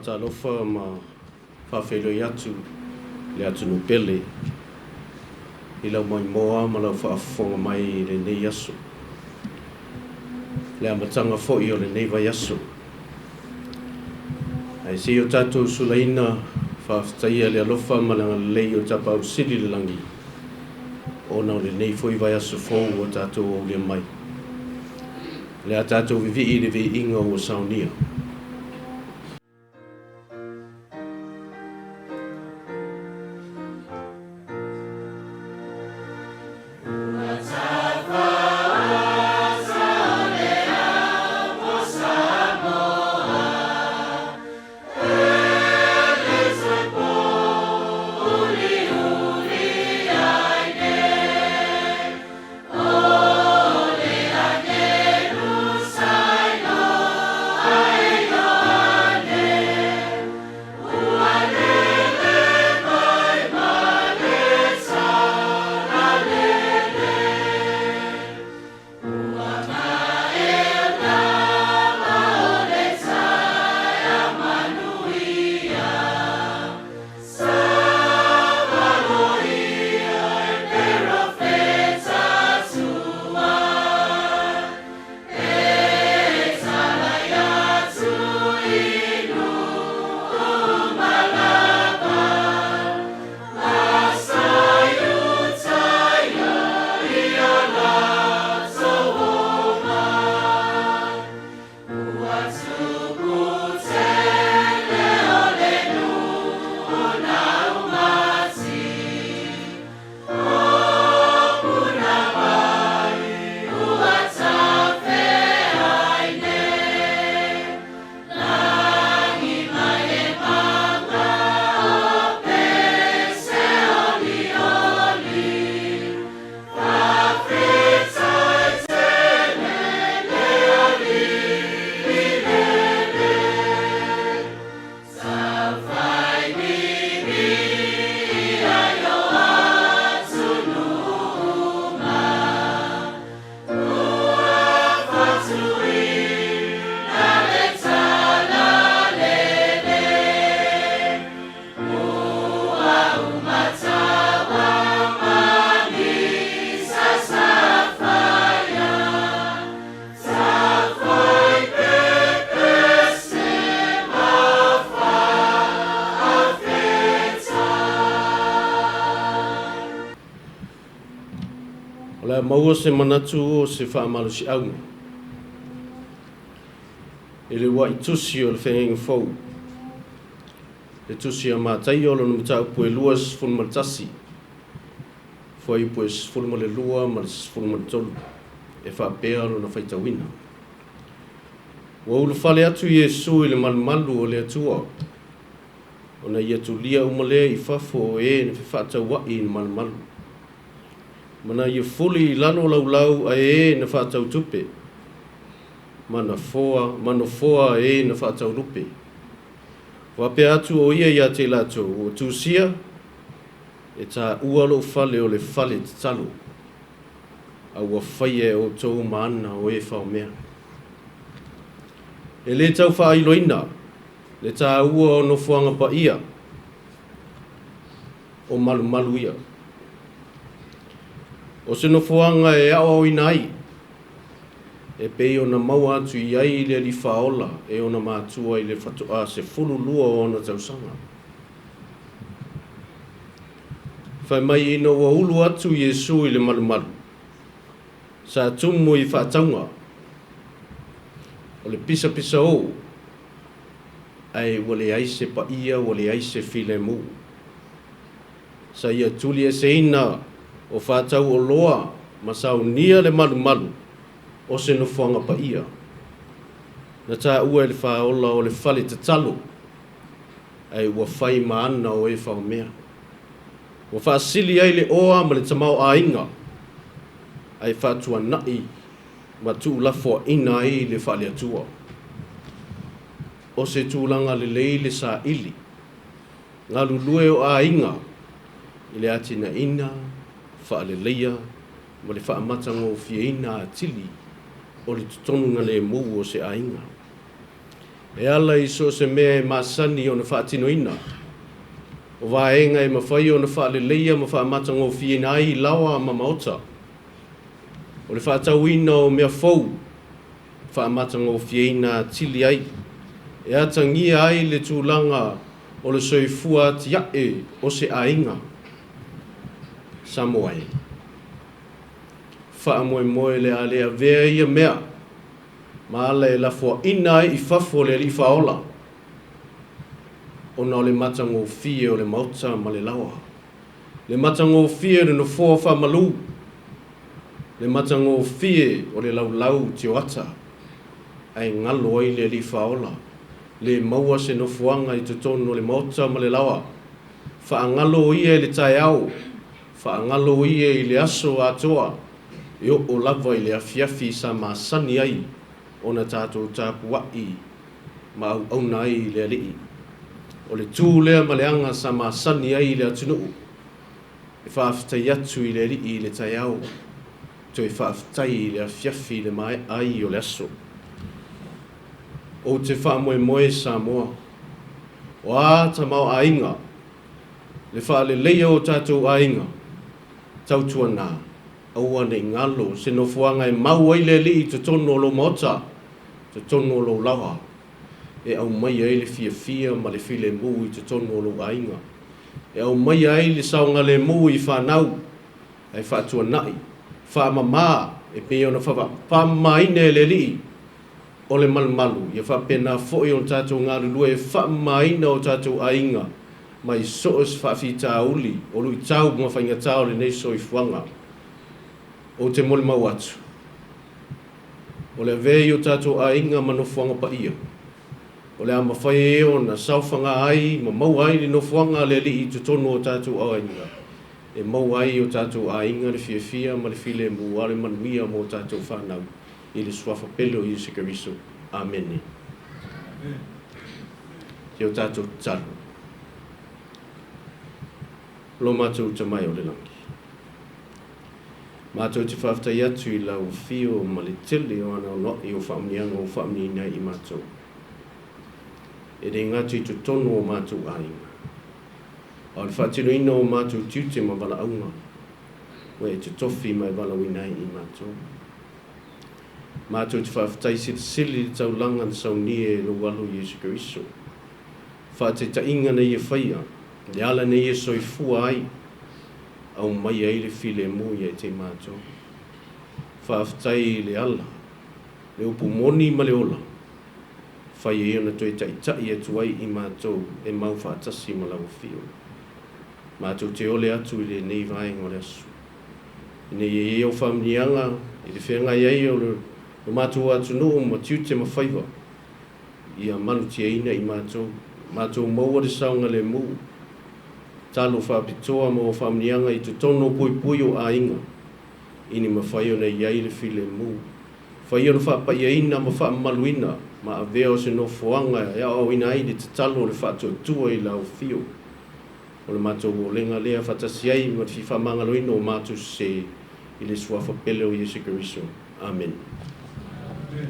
matalofa ma whawheloi atu le atu no pele I lau mai moa ma lau whaafonga mai le nei aso le amatanga fo'i o le nei vai aso ai si o tātou sulaina whaaftaia le alofa ma langa lei o tapau sili le langi o nau le nei fo'i vai aso fōu o tātou o le mai le a tātou vivi I le vi inga o saunia maua se manatu o se whaamalu si au. E le wa I tusi o le whengenga fau. Le tusi a mātai o lona mata upu e lua sifunu malatasi. Fua ipu e sifunu ma le lua ma le sifunu ma le tolu. E whaapea lona whaitawina. Wa ulu whale atu Iesu I le malumalu o le atua. Ona ia tu lia umalea I whafo o e ne whaatau wai I malumalu. Mana ia fuli lalo laulau a e na whaatau tupe. Mana foa e na whaatau lupe. Wape atu o ia te lato o tūsia e tā ualo whale o le whale te talo. A ua whaie o tō maana o e whao mea. E le tau whaailoina, le tā ua o no fuanga pa ia o malu ia. O se no fuanga e ao ina ai, e pei o na mau atu I ai le li whaola e o na mātua I le whatua se fulu lua o na tausanga. Whai mai ino wa ulu atu Iesu I le malumalu. Sa tumu I whaataunga. O le pisa o, ai wale aise pa ia, wale aise file mu. Sa ia tuli e se ina, o whātau o loa ma saunia le malu o se no whanga pa ia. Na tā ua le whaola o le whale te talo ai ua whai maana o e whao mea. Ua whaasili ai le oa ma le tamau a inga ai whātua nai ma tu lafo ina ai le whale atua. O se tūlanga le lei le sa ili. Ngā lulue o a inga I le atina ina whaale leia, ma le whaamatanga o fia ina a tili, o le tutonunga le mou o se ainga. E ala I so se mea e masani o na whaatinoina. O vaenga e mawhai o na whaaleleia ma whaamata ngō whiena ai lawa ma maota. O le whaatauina o mea fau, whaamata ngō whiena tili ai. E atangia ai le tūlanga o le soifua tiae o se ainga. Samoai. Whaamoe moe le alea vea ia mea. Ma ala e lafua ina I fafo le li faola. Ona o le matango fie o le mauta ma le lawa. Le matango fie le no fua whamalu. Le matango fie o le laulau te oata. Ai ngalo ai le li faola. Le maua se no fuanga I te tono le mauta ma le lawa. Whaangalo ia le tai au. Whaangalo ia I le aso atoa. Io o lava I le afiafi sa masani ai. Ona tātou tāpuai ma au nai le alii. O le tū lea ma le anga sa masani ai le atunuu. E whaafitai atu I le alii le tai au. To e whaafitai le afiafi le mai ai o le aso. O te whaamoe moe sa moa. O āta mau ainga. Le whaale leia o tātou ainga. Tautua nā. Aua nei ngalo. Se no fuanga e mau ai le alii te tono lo mota. Te tono lo lawa. E au mai ai le fia ma le file mu I te tono lo ainga. E au mai ai le saunga le mu I whanau. Ai whaatua nai. Whaamama. E pe ona whaamaine le li. O le malumalu. Ia whapena foi on tātou ngā rulua. E whaamaina o tātou ainga. Mai soos whaafita uli. O lui tau mga whainga tau le nei soi fuanga. O te mole mau atu. O le vei o tātou ainga ma no fuanga pa ia. O le ama whai e o na sauwhanga ai, ma mau ai li no fuanga le li I te tono o tātou ainga. E mau ai o tātou ainga le fia ma le file mu ale manumia mo tātou whanau. I le swafa pelo I se kariso. Amen. Te o tātou talo. Lo mātou te mai o le langi. Mātou te whaftai atu I lau fio ma le tele o ana o noi o whaamnianga o whaamnina I mātou. E re ngatu I tu tono o mātou ainga. O le whaatino ina o mātou tiute ma wala aunga. Wa e te tofi mai wala winai I mātou. Mātou te whaftai sili tau langa na saunie lo walu Yesu Keriso. Whaate ta inga na ia whaia. Le ala na ia soifua ai. Au mai ai le file mui e te mātou. Whaaftai le ala. Le upu moni ma le ola. Whai e ona toi taitai e tuai I mātou e mau whaatasi ma lau fio. Mātou te ole atu I le nei vaenga o le asu. I nei e o whamnianga, I le whenga iei o le mātou atu nuu ma tiute ma whaiva. Ia manu te eina I mātou. Mātou maua le saunga le muu. Talo whapitoa mo o whamnianga I te tono pui o ainga. Ini ma whai o nei iei le file mu. Whai o na whapai eina ma whaamaluina. Ma a veo se no fuanga e au ina ai te talo le whatua tua I lau fio. O le mātou o lenga lea whatasi ai ma te whamangaloina o mātou se I le suafa pele o Yesu Keriso. Amen. Amen.